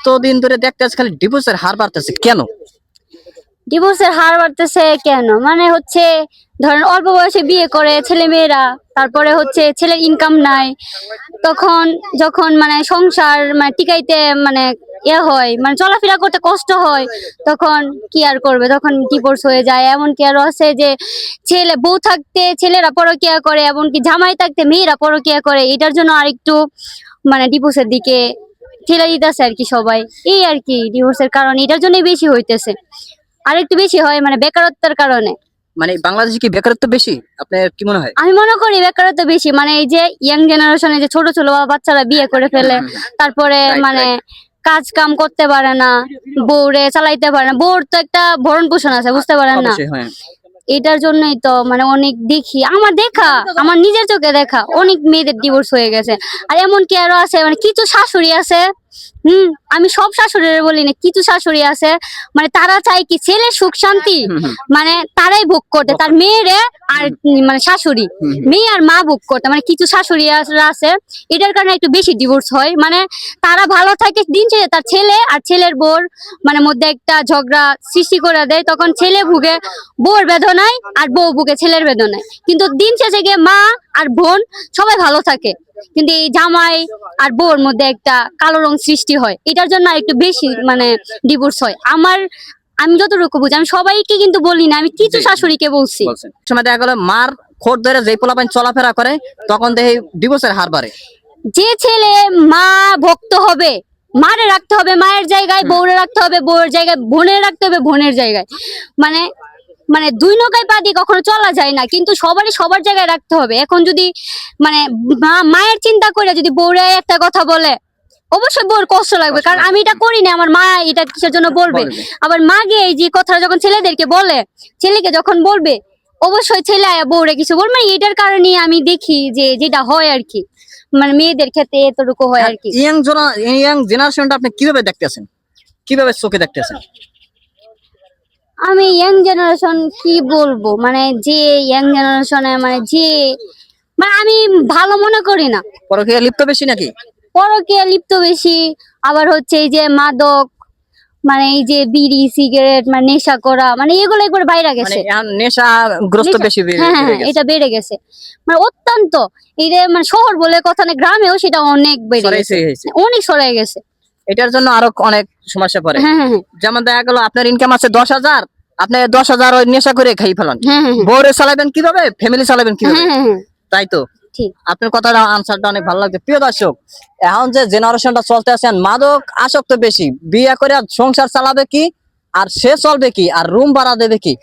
তো দিন ধরে দেখতেছি খালি ডিভোর্সের হার বাড়তেছে কেন? ডিভোর্সের হার বাড়তেছে কেন মানে হচ্ছে ধরেন অল্প বয়সে বিয়ে করে ছেলে মেয়েরা, তারপরে হচ্ছে ছেলের ইনকাম নাই, তখন যখন মানে সংসার মানে টিকাইতে মানে হয় মানে চলাফেরা করতে কষ্ট হয়, তখন কি আর করবে, তখন ডিভোর্স হয়ে যায়। এমনকি আরো আছে যে ছেলে বউ থাকতে ছেলেরা পরকিয়া করে, এমনকি জামাই থাকতে মেয়েরা পরকিয়া করে, এটার জন্য আরেকটু মানে ডিভোর্সের দিকে ঠেলে দিতেছে আর কি সবাই। এই আর কি ডিভোর্সের কারণ এটার জন্যই বেশি হইতেছে, আর একটু বেশি হয় মানে বেকারত্বের কারণে। মানে বাংলাদেশে কি বেকারত্ব বেশি আপনার কি মনে হয়? আমি মনে করি বেকারত্ব বেশি, মানে এই যে ইয়াং জেনারেশনে যে ছোট ছোট বাচ্চারা বিয়ে করে ফেলে, তারপরে মানে কাজ কাম করতে পারে না, বউরে চালাইতে পারে না, বউর তো একটা ভরণ পোষণ আছে, বুঝতে পারেন না? অবশ্যই হ্যাঁ। এটার জন্যই তো মানে অনেক দেখি, আমার দেখা, আমার নিজের চোখে দেখা অনেক মেয়েদের ডিভোর্স হয়ে গেছে। আর এমন কি আরো আছে মানে কিছু শাশুড়ি আছে, আমি সব শাশুড়ির বলি না, কিছু শাশুড়ি আছে মানে তারা চায় কি ছেলের সুখ শান্তি মানে তারাই ভোগ করতে, তার মেয়েরে আর মানে শাশুড়ি মেয়ে আর মা ভোগ করতে, মানে কিছু শাশুড়ি আছে এটার কারণে একটু বেশি ডিভোর্স হয়। মানে তারা ভালো থাকে দিন শেষে তার ছেলে আর ছেলের বউর মানে মধ্যে একটা ঝগড়া সৃষ্টি করে দেয়, তখন ছেলে ভুগে বউর বেদনায় আর বউ ভুগে ছেলের বেদনায়, কিন্তু দিন শেষে গিয়ে মা আর বোন সবাই ভালো থাকে, কিন্তু এই জামাই আর বউর মধ্যে একটা কালো রং সৃষ্টি হয়, এটার জন্য একটু বেশি মানে ডিভোর্স হয়। আমি যতটুকু বুঝি, আমি সবাইকে কিন্তু বলি না, আমি কিছু শাশুড়িকে বলছি। সময় দেখা গেল মার খোর ধরে যে পোলাপাইন চলাফেরা করে তখন দেখি ডিভোর্সের হার বাড়ে। যে ছেলে মা ভক্ত হবে, মারে রাখতে হবে মায়ের জায়গায়, বউরে রাখতে হবে বউয়ের জায়গায়, বোনের রাখতে হবে বোনের জায়গায়, মানে মানে দুই নৌকায় পা দিয়ে কখনো চলা যায় না, কিন্তু সবারই সবার জায়গায় রাখতে হবে। এখন যদি মানে মায়ের চিন্তা করে যদি বউরে একটা কথা বলে, অবশ্যই বউর কষ্ট লাগবে, কারণ আমি এটা করি না, আমার মা এটা কিসের জন্য বলবে। আবার মা গিয়ে এই যে কথা যখন ছেলেদেরকে বলে, ছেলেকে যখন বলবে, অবশ্যই ছেলে আয়া বউরে কিছু বলবে, মানে এটার কারণে আমি দেখি যে যেটা হয় আর কি, মানে মেয়েদের ক্ষেত্রে এতটুকু হয় আর কি। ইয়াং জেনারেশনটা আপনি কিভাবে দেখতেছেন, কিভাবে চোখে দেখতেছেন? আমি ইয়াং জেনারেশন কি বলবো, মানে যে ইয়াং জেনারেশনে মানে আমি ভালো মনে করি না। পরকীয়া লিপ্ত বেশি নাকি? পরকীয়া লিপ্ত বেশি, আবার হচ্ছে এই যে মাদক, মানে এই যে বিড়ি সিগারেট মানে নেশা করা, মানে এগুলো একবার বাইরে গেছে, নেশাগ্রস্ত বেশি হ্যাঁ এটা বেড়ে গেছে, মানে অত্যন্ত। এই যে মানে শহর বলে কথা না, গ্রামেও সেটা অনেক বেড়ে গেছে, অনেক সরে গেছে। এটার জন্য আরো অনেক সমস্যা পড়ে। হ্যাঁ যেমন দেখা গেল আপনার ইনকাম আছে 10,000, আপনি 10,000 ওই নেশা করে খাই ফেলান, বউরে চালাবেন কিভাবে, ফ্যামিলি চালাবেন কিভাবে? তাই তো আপনার কথাটা আনসারটা অনেক ভালো লাগছে। প্রিয় দর্শক, এখন যে জেনারেশনটা চলতে আছে মাদক আসক্ত বেশি, বিয়ে করে সংসার চালাবে কি, আর সে চলবে কি, আর রুম ভাড়া দেবে কি,